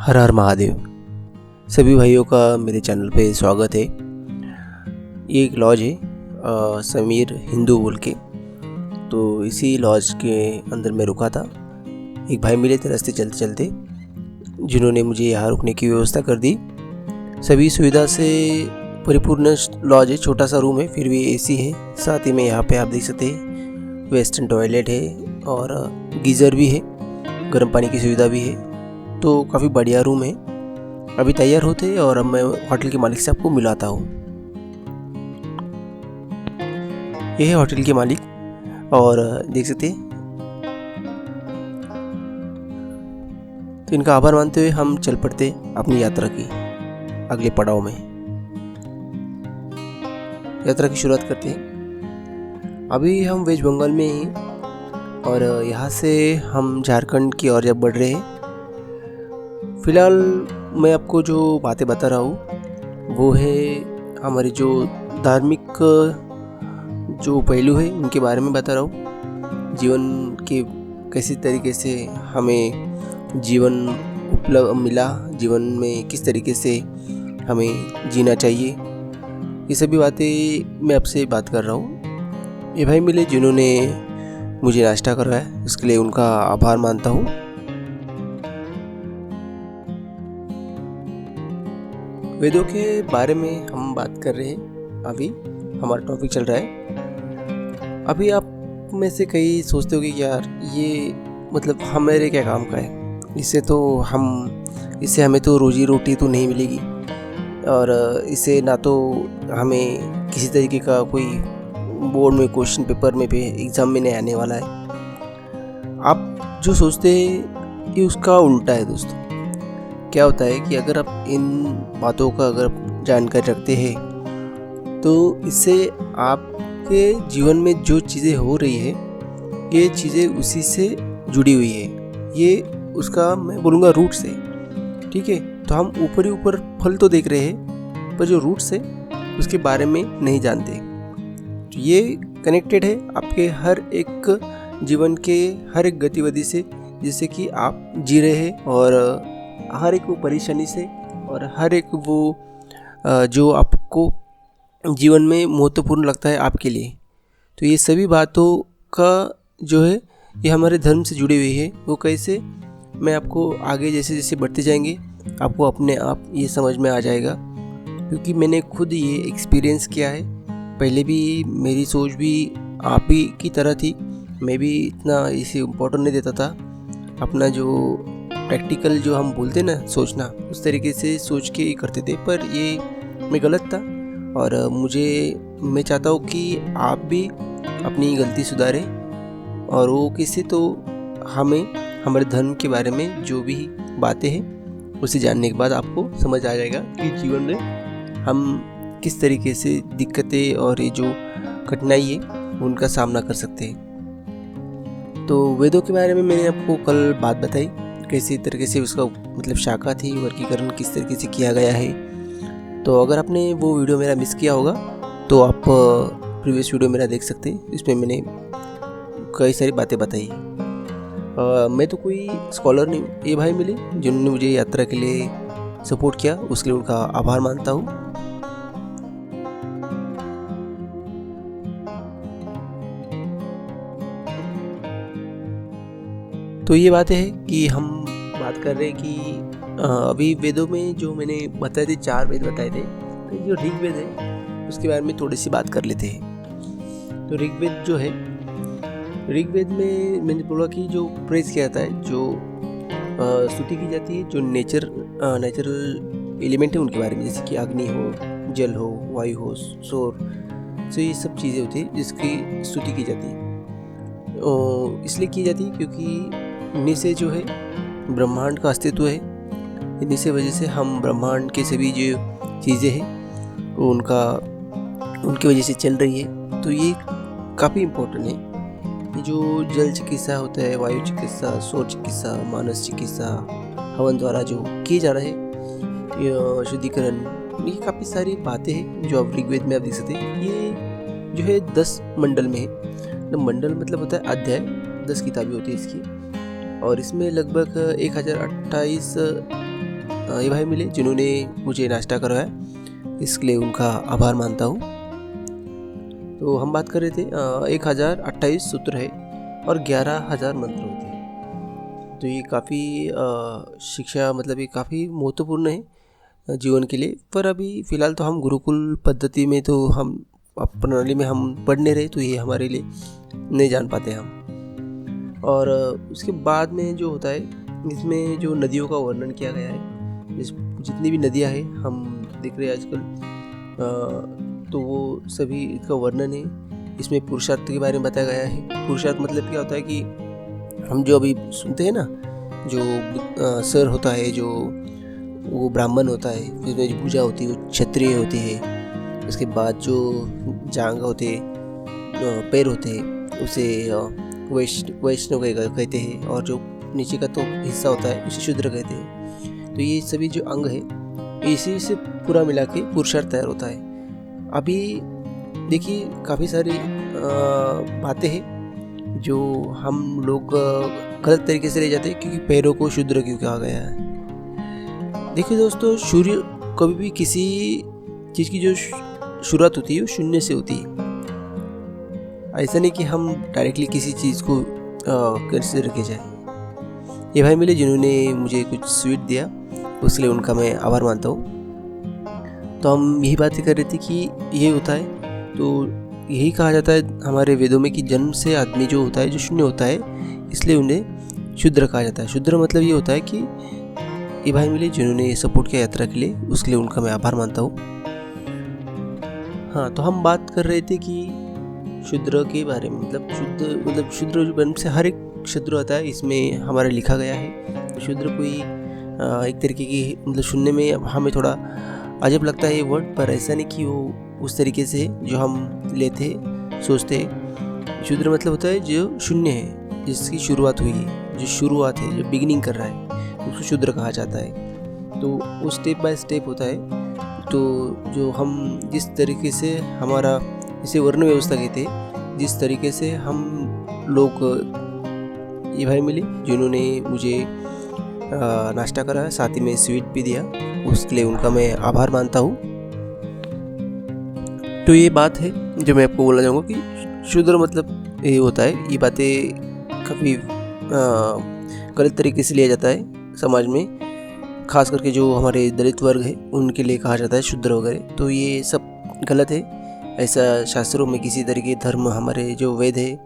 हर हर महादेव। सभी भाइयों का मेरे चैनल पे स्वागत है। ये एक लॉज है समीर हिंदू बोल के। तो इसी लॉज के अंदर मैं रुका था। एक भाई मिले थे रास्ते चलते चलते, जिन्होंने मुझे यहाँ रुकने की व्यवस्था कर दी। सभी सुविधा से परिपूर्ण लॉज है। छोटा सा रूम है, फिर भी एसी है। साथ ही में यहाँ पे आप देख सकते हैं वेस्टर्न टॉयलेट है और गीज़र भी है, गर्म पानी की सुविधा भी है। तो काफ़ी बढ़िया रूम है। अभी तैयार होते हैं और अब मैं होटल के मालिक से आपको मिलाता हूँ। ये है होटल के मालिक और देख सकते हैं। तो इनका आभार मानते हुए हम चल पड़ते अपनी यात्रा की अगले पड़ाव में। यात्रा की शुरुआत करते हैं। अभी हम वेस्ट बंगाल में ही और यहाँ से हम झारखंड की ओर जब बढ़ रहे हैं। फ़िलहाल मैं आपको जो बातें बता रहा हूँ वो है हमारी जो धार्मिक जो पहलू है उनके बारे में बता रहा हूँ। जीवन के कैसी तरीके से हमें जीवन उपलब्ध मिला, जीवन में किस तरीके से हमें जीना चाहिए, ये सभी बातें मैं आपसे बात कर रहा हूँ। ये भाई मिले जिन्होंने मुझे नाश्ता करवाया, इसके लिए उनका आभार मानता हूँ। वेदों के बारे में हम बात कर रहे हैं। अभी हमारा टॉपिक चल रहा है। अभी आप में से कई सोचते हो कि यार ये मतलब हमारे क्या काम का है, इससे हमें तो रोजी रोटी तो नहीं मिलेगी और इससे ना तो हमें किसी तरीके का कोई बोर्ड में क्वेश्चन पेपर में पे एग्ज़ाम में नहीं आने वाला है। आप जो सोचते हैं ये उसका उल्टा है दोस्तों। क्या होता है कि अगर आप इन बातों का अगर जानकारी रखते हैं तो इससे आपके जीवन में जो चीज़ें हो रही है ये चीज़ें उसी से जुड़ी हुई है। ये उसका मैं बोलूँगा रूट से, ठीक है। तो हम ऊपर ही ऊपर फल तो देख रहे हैं पर जो रूट्स है उसके बारे में नहीं जानते। तो ये कनेक्टेड है आपके हर एक जीवन के हर एक गतिविधि से, जिससे कि आप जी रहे हैं और हर एक वो परेशानी से और हर एक वो जो आपको जीवन में महत्वपूर्ण लगता है आपके लिए। तो ये सभी बातों का जो है ये हमारे धर्म से जुड़ी हुई है। वो कैसे, मैं आपको आगे जैसे जैसे बढ़ते जाएंगे आपको अपने आप ये समझ में आ जाएगा, क्योंकि मैंने खुद ये एक्सपीरियंस किया है। पहले भी मेरी सोच भी आप ही की तरह थी। मैं भी इतना इसे इम्पोर्टेंट नहीं देता था। अपना जो प्रैक्टिकल जो हम बोलते ना सोचना, उस तरीके से सोच के करते थे, पर ये मैं गलत था। और मैं चाहता हूँ कि आप भी अपनी गलती सुधारें और वो किसी तो हमें हमारे धर्म के बारे में जो भी बातें हैं उसे जानने के बाद आपको समझ आ जाएगा कि जीवन में हम किस तरीके से दिक्कतें और ये जो कठिनाई है उनका सामना कर सकते हैं। तो वेदों के बारे में मैंने आपको कल बात बताई, कैसी तरीके से उसका मतलब शाखा थी, वर्गीकरण किस तरीके से किया गया है। तो अगर आपने वो वीडियो मेरा मिस किया होगा तो आप प्रीवियस वीडियो मेरा देख सकते हैं। इसमें मैंने कई सारी बातें बताई। मैं तो कोई स्कॉलर नहीं हूँ। ये भाई मिले जिन्होंने मुझे यात्रा के लिए सपोर्ट किया, उसके लिए उनका आभार मानता हूँ। तो ये बात है कि हम बात कर रहे हैं कि अभी वेदों में जो मैंने बताए थे, 4 वेद बताए थे, तो जो ऋग्वेद है उसके बारे में थोड़ी सी बात कर लेते हैं। तो ऋग्वेद जो है, ऋग्वेद में मैंने बोला कि जो प्रेज किया जाता है, जो स्तुति की जाती है, जो नेचुरल एलिमेंट है उनके बारे में, जैसे कि अग्नि हो, जल हो, वायु हो, सौर, तो ये सब चीज़ें होती है जिसकी स्तुति की जाती है। इसलिए की जाती है क्योंकि इन्हीं से जो है ब्रह्मांड का अस्तित्व है। इन्हीं से वजह से हम ब्रह्मांड के सभी जो चीज़ें हैं वो उनकी वजह से चल रही है। तो ये काफ़ी इम्पोर्टेंट है। ये जो जल चिकित्सा होता है, वायु चिकित्सा, सौर चिकित्सा, मानस चिकित्सा, हवन द्वारा जो किए जा रहे हैं शुद्धिकरण, ये काफ़ी सारी बातें हैं जो आप ऋग्वेद में आप देख सकते हैं। ये जो है 10 मंडल में है। तो मंडल मतलब होता है अध्याय, 10 किताबें होती है इसकी। और इसमें लगभग 1028 ये भाई मिले जिन्होंने मुझे नाश्ता करवाया, इसके लिए उनका आभार मानता हूँ। तो हम बात कर रहे थे 1028 सूत्र है और 11,000 मंत्र होते हैं। तो ये काफ़ी शिक्षा मतलब ये काफ़ी महत्वपूर्ण है जीवन के लिए। पर अभी फ़िलहाल तो हम गुरुकुल पद्धति में तो हम प्रणाली में हम पढ़ने रहे, तो ये हमारे लिए नहीं जान पाते हम। और उसके बाद में जो होता है, इसमें जो नदियों का वर्णन किया गया है, जितनी भी नदियाँ हैं हम देख रहे हैं आजकल, तो वो सभी का वर्णन है। इसमें पुरुषार्थ के बारे में बताया गया है। पुरुषार्थ मतलब क्या होता है कि हम जो अभी सुनते हैं ना, जो सर होता है, जो वो ब्राह्मण होता है, उसमें जो पूजा होती है वो क्षत्रिय होती है। उसके बाद जो जांग होते, पैर होते हैं, उसे वैष्णव कहते हैं, और जो नीचे का तो हिस्सा होता है उसे शूद्र कहते हैं। तो ये सभी जो अंग है इसी से पूरा मिला के पुरुषार्थ तैयार होता है। अभी देखिए काफ़ी सारी बातें हैं जो हम लोग गलत तरीके से ले जाते हैं, क्योंकि पैरों को शूद्र क्यों कहा गया है। देखिए दोस्तों, सूर्य कभी भी किसी चीज़ की जो शुरुआत होती है वो शून्य से होती है। ऐसा नहीं कि हम डायरेक्टली किसी चीज़ को कैसे रखे जाए। ये भाई मिले जिन्होंने मुझे कुछ स्वीट दिया, उसके लिए उनका मैं आभार मानता हूँ। तो हम यही बातें कर रहे थे कि ये होता है, तो यही कहा जाता है हमारे वेदों में कि जन्म से आदमी जो होता है जो शून्य होता है, इसलिए उन्हें शूद्र कहा जाता है। शूद्र मतलब ये होता है कि ये भाई मिले जिन्होंने सपोर्ट किया यात्रा के लिए, उसके लिए उनका मैं आभार मानता हूँ। हाँ, तो हम बात कर रहे थे कि शूद्र के बारे में, मतलब शूद्र जन्म से हर एक शूद्र होता है, इसमें हमारा लिखा गया है। शूद्र कोई एक तरीके की मतलब सुनने में हमें थोड़ा अजब लगता है ये वर्ड, पर ऐसा नहीं कि वो उस तरीके से जो हम लेते सोचते हैं। शूद्र मतलब होता है जो शून्य है, जिसकी शुरुआत हुई है, जो शुरुआत है, जो बिगिनिंग कर रहा है, उसको शूद्र कहा जाता है। तो वो स्टेप बाय स्टेप होता है। तो जो हम जिस तरीके से हमारा इसे वर्ण व्यवस्था कहते हैं, जिस तरीके से हम लोग, ये भाई मिले जिन्होंने मुझे नाश्ता कराया, साथ ही में स्वीट भी दिया, उसके लिए उनका मैं आभार मानता हूँ। तो ये बात है जो मैं आपको बोलना चाहूँगा कि शूद्र मतलब ये होता है। ये बातें काफ़ी गलत तरीके से लिया जाता है समाज में, खास करके जो हमारे दलित वर्ग है उनके लिए कहा जाता है शूद्र वगैरह। तो ये सब गलत है। ऐसा शास्त्रों में किसी तरीके धर्म, हमारे जो वेद है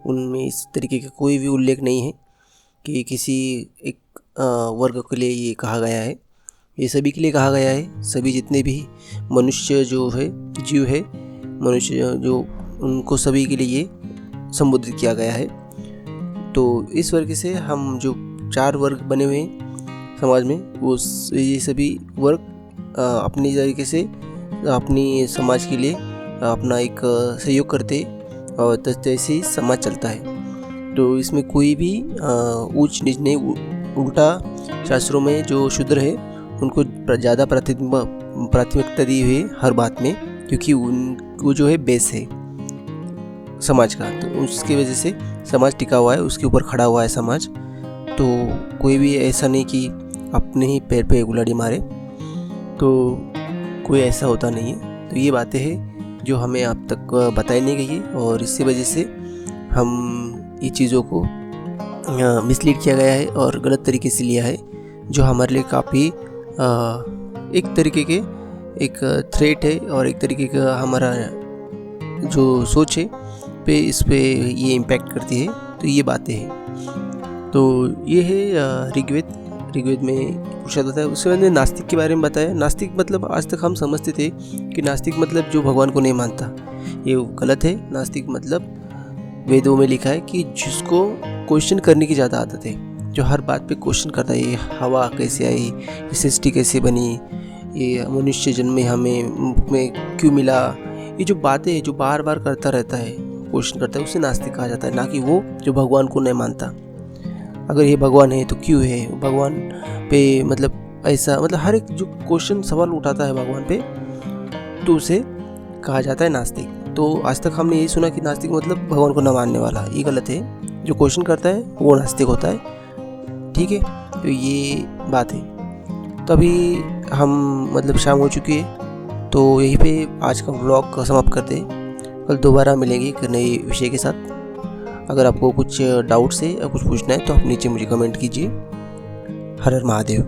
उनमें इस तरीके का कोई भी उल्लेख नहीं है कि किसी एक वर्ग के लिए ये कहा गया है। ये सभी के लिए कहा गया है। सभी जितने भी मनुष्य जो है, जीव है, मनुष्य जो, उनको सभी के लिए ये संबोधित किया गया है। तो इस वर्ग से हम जो 4 वर्ग बने हुए हैं समाज में, वो ये सभी वर्ग अपनी तरीके से अपनी समाज के लिए अपना एक सहयोग करते, और तैसे ही समाज चलता है। तो इसमें कोई भी ऊंच नीच नहीं, उल्टा शास्त्रों में जो शूद्र है उनको ज़्यादा प्राथमिकता दी हुई है हर बात में, क्योंकि उनको जो है बेस है समाज का। तो उसकी वजह से समाज टिका हुआ है, उसके ऊपर खड़ा हुआ है समाज। तो कोई भी ऐसा नहीं कि अपने ही पैर पे गुलाड़ी मारे, तो कोई ऐसा होता नहीं है। तो ये बातें हैं जो हमें अब तक बताई नहीं गई है, और इसी वजह से हम ये चीज़ों को मिसलीड किया गया है और गलत तरीके से लिया है, जो हमारे लिए काफ़ी एक तरीके के एक थ्रेट है, और एक तरीके का हमारा जो सोच है पे इस पे ये इम्पैक्ट करती है। तो ये बातें हैं। तो ये है ऋग्वेद में पूछा जाता है। उसके बाद में नास्तिक के बारे में बताया। नास्तिक मतलब आज तक हम समझते थे कि नास्तिक मतलब जो भगवान को नहीं मानता, ये गलत है। नास्तिक मतलब वेदों में लिखा है कि जिसको क्वेश्चन करने की ज़्यादा आदत है, जो हर बात पे क्वेश्चन करता है। ये हवा कैसे आई, ये सृष्टि कैसे बनी, ये मनुष्य जन्म में हमें क्यों मिला, ये जो बातें हैं जो बार बार करता रहता है, क्वेश्चन करता है, उसे नास्तिक कहा जाता है। ना कि वो जो भगवान को नहीं मानता। अगर ये भगवान है तो क्यों है, भगवान पे मतलब ऐसा, मतलब हर एक जो क्वेश्चन सवाल उठाता है भगवान पे, तो उसे कहा जाता है नास्तिक। तो आज तक हमने यही सुना कि नास्तिक मतलब भगवान को न मानने वाला। ये गलत है। जो क्वेश्चन करता है वो नास्तिक होता है। ठीक है, तो ये बात है। तो अभी हम मतलब शाम हो चुकी है, तो यहीं पे आज का व्लॉग समाप्त करते हैं। कल दोबारा मिलेंगे एक नए विषय के साथ। अगर आपको कुछ डाउट्स है या कुछ पूछना है तो आप नीचे मुझे कमेंट कीजिए। हर हर महादेव।